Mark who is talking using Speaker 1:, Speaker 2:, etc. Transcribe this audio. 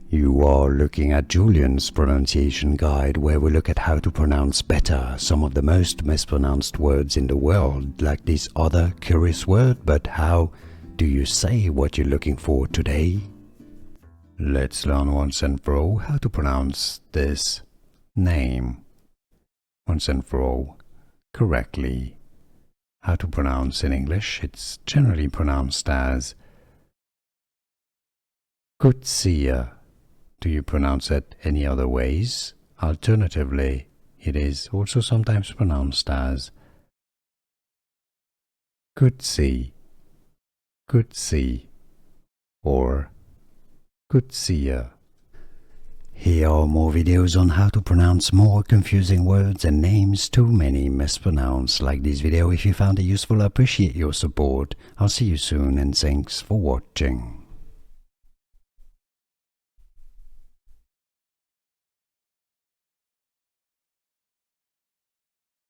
Speaker 1: You are looking at Julian's pronunciation guide, where we look at how to pronounce better some of the most mispronounced words in the world, like this other curious word. But how do you say what you're looking for today? Let's learn once and for all how to pronounce this name once and for all correctly. How to pronounce in English? It's generally pronounced as Coetzee. Do you pronounce it any other ways? Alternatively, it is also sometimes pronounced as Coetzee, Coetzee, or Coetzee. Here are more videos on how to pronounce more confusing words and names too many mispronounced. Like this video if you found it useful. I appreciate your support. I'll see you soon and thanks for watching.